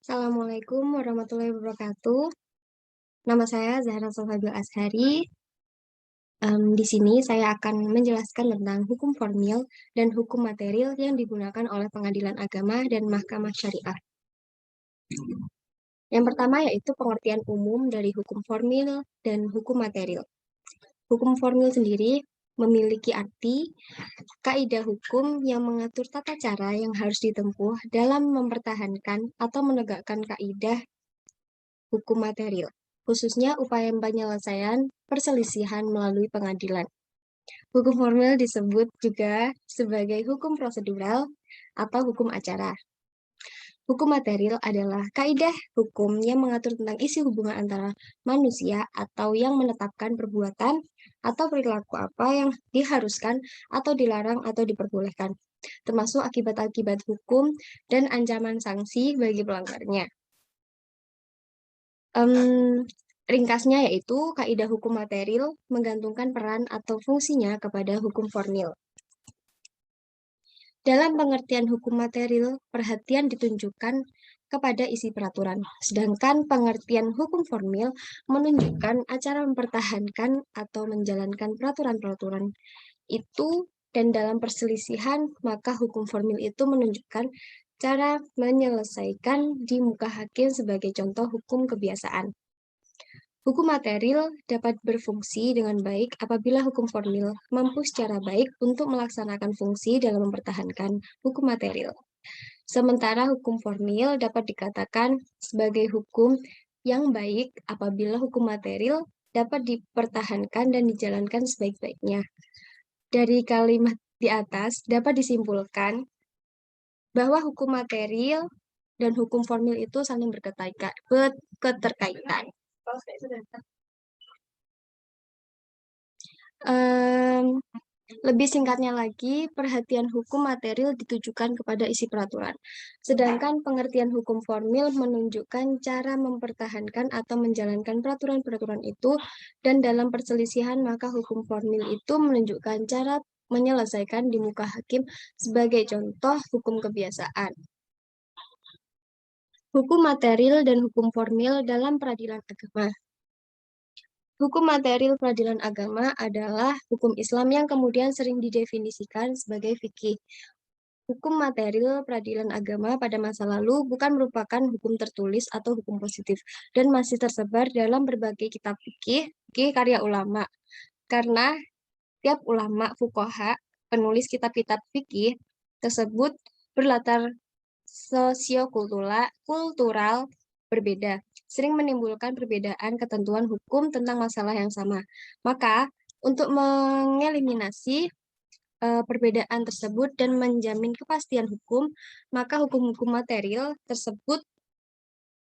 Assalamualaikum warahmatullahi wabarakatuh. Nama saya Zahra Salsabil Azhari. Di sini saya akan menjelaskan tentang hukum formil dan hukum material yang digunakan oleh pengadilan agama dan mahkamah syariah. Yang pertama yaitu pengertian umum dari hukum formil dan hukum material. Hukum formil sendiri memiliki arti kaidah hukum yang mengatur tata cara yang harus ditempuh dalam mempertahankan atau menegakkan kaidah hukum material, khususnya upaya penyelesaian perselisihan melalui pengadilan. Hukum formil disebut juga sebagai hukum prosedural atau hukum acara. Hukum material adalah kaidah hukum yang mengatur tentang isi hubungan antara manusia atau yang menetapkan perbuatan atau perilaku apa yang diharuskan atau dilarang atau diperbolehkan, termasuk akibat-akibat hukum dan ancaman sanksi bagi pelanggarnya. Ringkasnya yaitu kaidah hukum material menggantungkan peran atau fungsinya kepada hukum formil. Dalam pengertian hukum material, perhatian ditunjukkan kepada isi peraturan, sedangkan pengertian hukum formil menunjukkan acara mempertahankan atau menjalankan peraturan-peraturan itu, dan dalam perselisihan, maka hukum formil itu menunjukkan cara menyelesaikan di muka hakim sebagai contoh hukum kebiasaan. Hukum material dapat berfungsi dengan baik apabila hukum formil mampu secara baik untuk melaksanakan fungsi dalam mempertahankan hukum material. Sementara hukum formil dapat dikatakan sebagai hukum yang baik apabila hukum material dapat dipertahankan dan dijalankan sebaik-baiknya. Dari kalimat di atas dapat disimpulkan bahwa hukum material dan hukum formil itu saling keterkaitan. Lebih singkatnya lagi, perhatian hukum material ditujukan kepada isi peraturan. Sedangkan pengertian hukum formil menunjukkan cara mempertahankan atau menjalankan peraturan-peraturan itu, dan dalam perselisihan maka hukum formil itu menunjukkan cara menyelesaikan di muka hakim sebagai contoh hukum kebiasaan. Hukum material dan hukum formil dalam peradilan agama. Hukum material peradilan agama adalah hukum Islam yang kemudian sering didefinisikan sebagai fikih. Hukum material peradilan agama pada masa lalu bukan merupakan hukum tertulis atau hukum positif dan masih tersebar dalam berbagai kitab fikih karya ulama. Karena tiap ulama fuqaha, penulis kitab-kitab fikih tersebut berlatar sosiokultural berbeda, sering menimbulkan perbedaan ketentuan hukum tentang masalah yang sama. Maka, untuk mengeliminasi perbedaan tersebut dan menjamin kepastian hukum, maka hukum-hukum material tersebut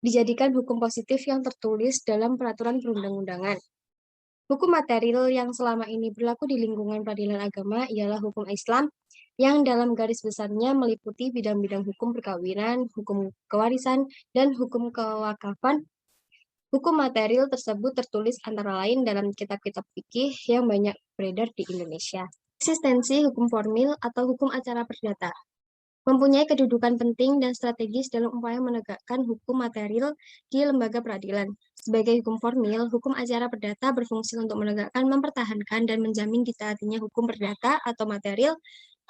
dijadikan hukum positif yang tertulis dalam peraturan perundang-undangan. Hukum material yang selama ini berlaku di lingkungan peradilan agama ialah hukum Islam yang dalam garis besarnya meliputi bidang-bidang hukum perkawinan, hukum kewarisan, dan hukum kewakafan. Hukum material tersebut tertulis antara lain dalam kitab-kitab fikih yang banyak beredar di Indonesia. Eksistensi hukum formil atau hukum acara perdata mempunyai kedudukan penting dan strategis dalam upaya menegakkan hukum material di lembaga peradilan. Sebagai hukum formil, hukum acara perdata berfungsi untuk menegakkan, mempertahankan, dan menjamin ditaatinya hukum perdata atau material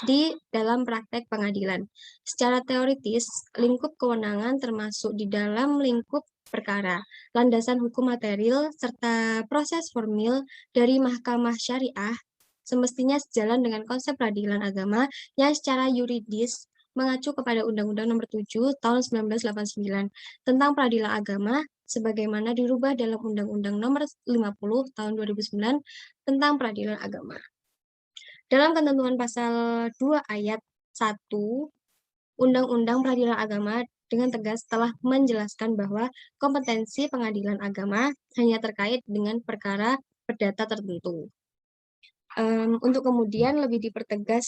di dalam praktek pengadilan. Secara teoritis, lingkup kewenangan termasuk di dalam lingkup perkara, landasan hukum material, serta proses formil dari mahkamah syariah semestinya sejalan dengan konsep peradilan agama yang secara yuridis mengacu kepada Undang-Undang Nomor 7 Tahun 1989 tentang peradilan agama sebagaimana dirubah dalam Undang-Undang Nomor 50 Tahun 2009 tentang peradilan agama. Dalam ketentuan pasal 2 ayat 1 Undang-Undang Peradilan Agama dengan tegas telah menjelaskan bahwa kompetensi pengadilan agama hanya terkait dengan perkara perdata tertentu. Untuk kemudian lebih dipertegas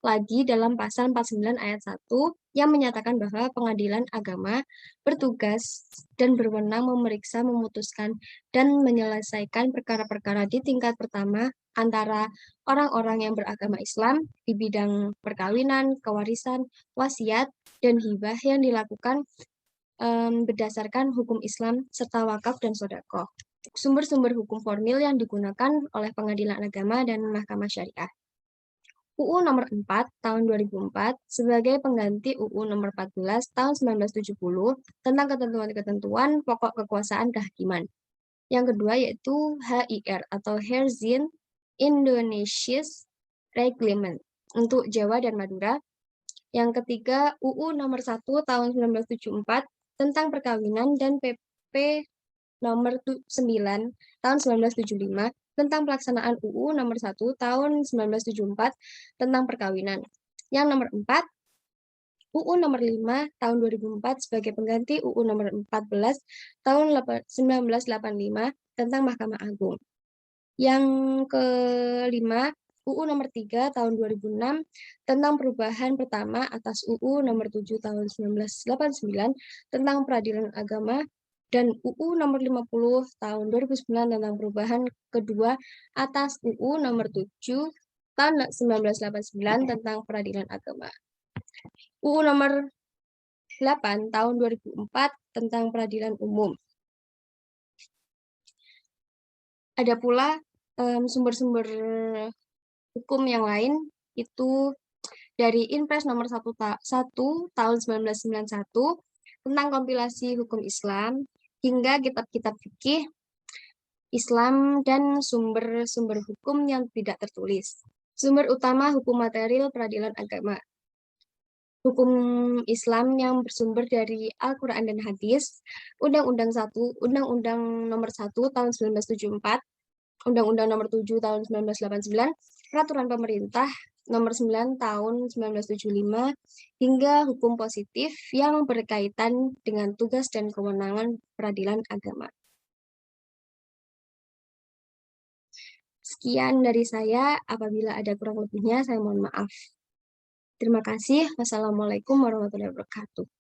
lagi dalam pasal 49 ayat 1 yang menyatakan bahwa pengadilan agama bertugas dan berwenang memeriksa, memutuskan, dan menyelesaikan perkara-perkara di tingkat pertama antara orang-orang yang beragama Islam di bidang perkawinan, kewarisan, wasiat, dan hibah yang dilakukan berdasarkan hukum Islam serta wakaf dan sedekah. Sumber-sumber hukum formil yang digunakan oleh pengadilan agama dan mahkamah syariah. UU Nomor 4 Tahun 2004 sebagai pengganti UU Nomor 14 Tahun 1970 tentang ketentuan-ketentuan pokok kekuasaan kehakiman. Yang kedua yaitu HIR atau Herzien Indonesia's Reglement untuk Jawa dan Madura. Yang ketiga UU Nomor 1 Tahun 1974 tentang perkawinan dan PP Nomor 9 Tahun 1975 tentang pelaksanaan UU Nomor 1 Tahun 1974 tentang perkawinan. Yang nomor 4, UU Nomor 5 Tahun 2004 sebagai pengganti UU Nomor 14 Tahun 1985 tentang Mahkamah Agung. Yang kelima, UU Nomor 3 Tahun 2006 tentang perubahan pertama atas UU Nomor 7 Tahun 1989 tentang peradilan agama dan UU Nomor 50 Tahun 2009 tentang perubahan kedua atas UU Nomor 7 Tahun 1989 tentang peradilan agama. UU Nomor 8 Tahun 2004 tentang peradilan umum. Ada pula sumber-sumber hukum yang lain itu dari Inpres Nomor 1 Tahun 1991 tentang kompilasi hukum Islam hingga kitab-kitab fikih Islam dan sumber-sumber hukum yang tidak tertulis. Sumber utama hukum material peradilan agama. Hukum Islam yang bersumber dari Al-Quran dan Hadis, Undang-Undang 1, Undang-Undang Nomor 1 Tahun 1974, Undang-Undang Nomor 7 Tahun 1989, Peraturan Pemerintah Nomor 9 Tahun 1975, hingga hukum positif yang berkaitan dengan tugas dan kewenangan peradilan agama. Sekian dari saya, apabila ada kurang lebihnya saya mohon maaf. Terima kasih. Wassalamualaikum warahmatullahi wabarakatuh.